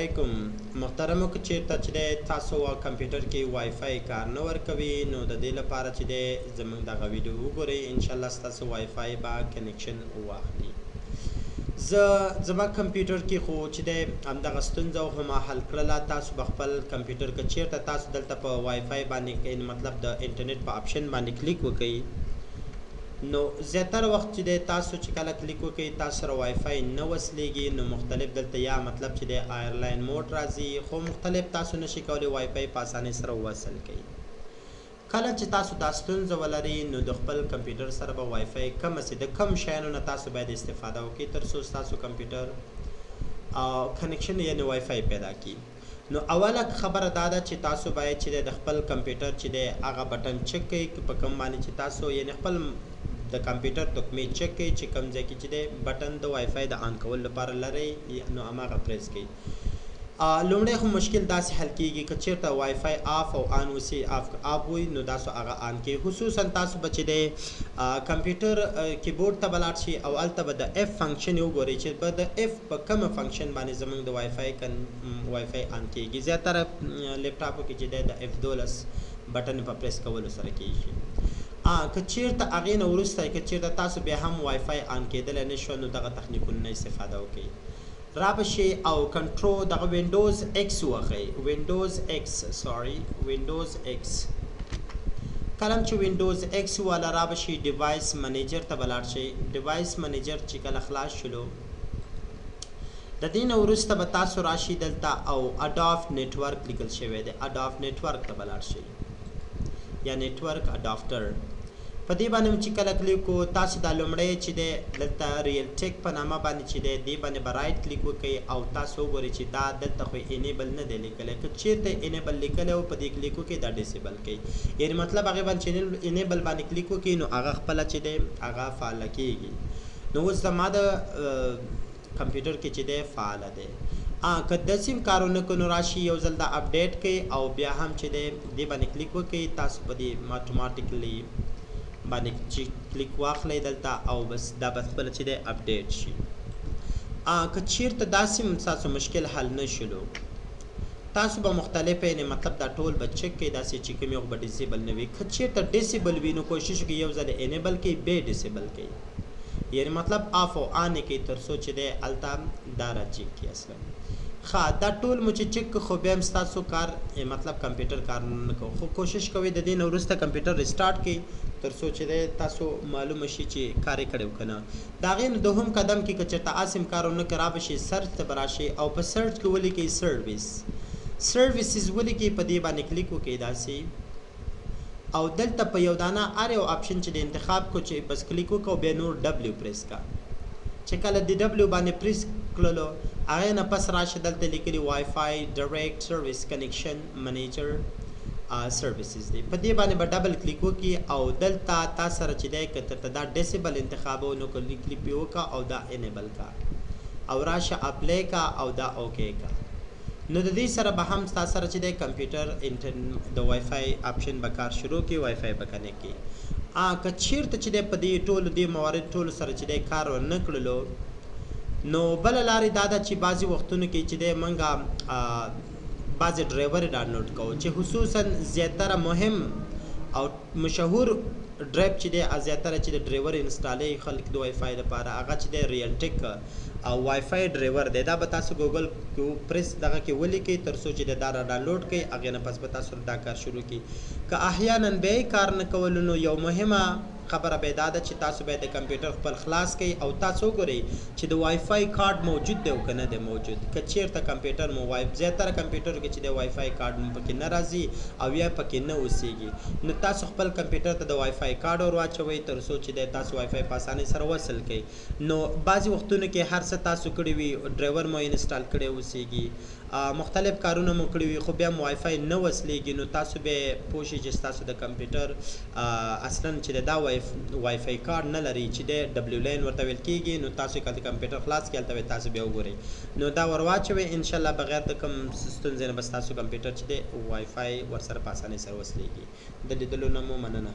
علیکم محترمو که چیرته چې دی تاسو کمپیوټر کې وای فای کار نه ورکوي نو د دې لپاره چې دی زموږ دغه ویډیو وګورئ انشاءالله ستاسو وای فای به کنیکشن واخلي. زما کمپیوټر کې خو چې دی همدغه ستونزه ما حل کړله. تاسو به خپل کمپیوټر که چیرته تاسو دلته په وای فای باندې مطلب د انټرنیټ په آپشن باندې کلیک وکئ نو زیاتره وخت چې دی تاسو چې کله کلیک وکئ تاسو سره وای فای نه وصلېږي نو مختلف دلته یا مطلب چې دی آیرلاین موډ راځي خو مختلف تاسو نشئ کولی وای فای په اسانۍ سره وصل کړئ. کله چې تاسو دا ستونزه ولرئ نو د خپل کمپیوټر سره به وای فای کمه سي د کم شیانو نه تاسو باید استفاده وکړئ تر څو ستاسو کمپیوټر کنیکشن یعنې وای فای پیدا کړي. نو اوله خبره دا ده چې تاسو باید چې د خپل کمپیوټر چې دی هغه بټن چک کړئ په کوم باندې چې تاسو یعنې خپل د کمپیوټر تکمې چک کړئ چې کوم ځای کې چې دی بټن د وای فای د آن کولو لپاره لرئ نو هماغه پریس کړئ. لومړی خو مشکل داسې حل کېږي که چېرته وای فای آف او آن وسي آف وي نو تاسو هغه آن کړئ. خصوصا تاسو به چې دی کمپیوټر کیبورډ ته به لاړ شئ او هلته به د اف فنکشن وګورئ چې به د اف په کومه فنکشن باندې زموږ د وای فای آن کېږي. زیاتره لیپټاپو کې چې دی د اف 12 بټن په پریس کولو سره کېږي. که چیرته هغې نه وروسته که چیرته تاسو بیا هم وای فای آن کېدلی نه شو نو دغه تخنیکونو نه استفاده وکړئ. را به شئ او کنټرول دغه وینډوز ایکس ووهئ وینډوز ایکس کله چې وینډوز ایکس والا را به شئ ډیوایس منیجر ته به لاړ شئ. ډیوایس منیجر چې کله خلاص شلو د دې نه وروسته به تاسو راشئ دلته او اډاپټ نیټورک لیکل شوی دی اډاپټ نیټورک ته به لاړ شئ یا نیټورک اډاپټر. په دې باندې چې کله کلیک کو تاسو دا لومړی چې دی دلته ریل ټیک په نامه باندې چې دی دې باندې به رایټ کلیک وکړئ او تاسو وګورئ چې دا دلته خو انیبل نه دی لیکلی. که چېرته انیبل لیکلی و په دې کلیک وکړئ دا ډیسیبل کړئ یعنې مطلب هغې باندې چې انیبل باندې کلیک وکړئ نو هغه خپله چې دی هغه فعاله کېږي. نو اوس زما د کمپیوټر کې چې دی فعاله دی. که داسې کارونه کو نو راشي یو ځل دا اپډیټ کړئ او بیا هم چې دی دې باندې کلیک وکړئ تاسو په دې اتوماتیکلی باندې چې کلیک واخلئ دلته او بس دا به خپله چې دی اپډیټ شي. که چیرته داسې ستاسو مشکل حل نه شلو تاسو به مختلف یعنې مطلب دا ټول به چک کړئ داسې چې کوم یو به ډیسیبل نه وي. که چیرته ډیسیبل وي نو کوشش وکړئ یو ځل انیبل کړئ بیا ډیسیبل کړئ یعنې مطلب آف او آن یې کړئ تر څو چې دی هلته دا را چک کړي. اصلا دا ټول مو چې چک خو بیا هم ستاسو کار مطلب کمپیوټر کار نه کوو خو کوشش کوئ د دې نه وروسته کمپیوټر ریسټارټ کړئ تر څو چې دی تاسو معلومه شي چې کار یې کړی و که نه. د هغې نه دوهم قدم کې که چېرته اسې کار ونه کړي را به شئ سرچ ته به راشئ او په سرچ کې ولیکئ سرویسز ولیکئ په دې باندې کلیک وکړئ داسې او دلته په یو دانه هر یو آپشن چې د انتخاب کو چې بس کلیک وکړو بیا نور ډبلیو پریس کا چې کله د ډبلیو باندې پریس کړلو هغې نه پس راشه دلته لیکلي وای فای ډایرکټ سرویس کنیکشن منیجر سرویسز دی. په دې باندې به ډبل کلیک وکړي او دلته تا سره چې دی که درته دا ډیسیبل انتخابو نو کلیک پې وکړه او دا انیبل کا او راشه اپلی کا او دا اوکې کا نو د دې سره به هم ستا سره چې دی کمپیوټر د وای فای آپشن به کار شروع کړي وای فای به کنیکټ کړي. که چیرته چې دی په دې ټولو دې موارد ټولو سره چې دی کار ونه کړلو نو بله لارې دا ده چې بعضې وختونو کې چې دی موږ بعضې ډرایور ډاونلوډ کوو چې خصوصا زیاتره مهم او مشهور ډرایو چې دی زیاتره چې د ډرایور انسټالوي خلک د وای فای لپاره هغه چې دی ریل ټیک او وای فای ډرایور دی. دا به تاسو ګوګل پریس دغه کې ولیکئ تر څو چې دا را ډاونلوډ کړئ هغې نه پس به تاسو دا کار شروع کړي. که احیانا بیا یې کار نه کولو نو یو مهمه خبره به دا ده چې تاسو باید د کمپیوټر خپل خلاص کړئ او تاسو وګورئ چې د وای فای کارډ موجود دی او که نه دی موجود. که چیرته کمپیوټر مو زیاتره کمپیوټرو کې چې د وای فای کارډ مو پکې نه راځي او یا پکې نه اوسېږي نو تاسو خپل کمپیوټر ته د وای فای کارډ ور واچوئ تر څو چې دی تاسو وای فای په اسانۍ سره وصل کړئ. نو بعضې وختونو کې هر څه تاسو کړي وي ډرایور مو انسټال کړی اوسېږي مختلف کارونه مو کړي وي خو بیا هم وای فای نه وصلېږي نو تاسو بیا پوه شئ چې ستاسو د کمپیوټر اصلا چې دا وای فای کارډ نه لري چې دی ډبلیو لاین ورته ویل کېږي نو تاسو یې کله کمپیوټر خلاص کړئ هلته به تاسو بیا وګورئ نو دا ور واچوئ انشاءالله بغیر د کوم ستونزې نه به ستاسو کمپیوټر چې دی وای فای ورسره په اسانۍ سره وصلېږي. د لیدلو نه مو مننه.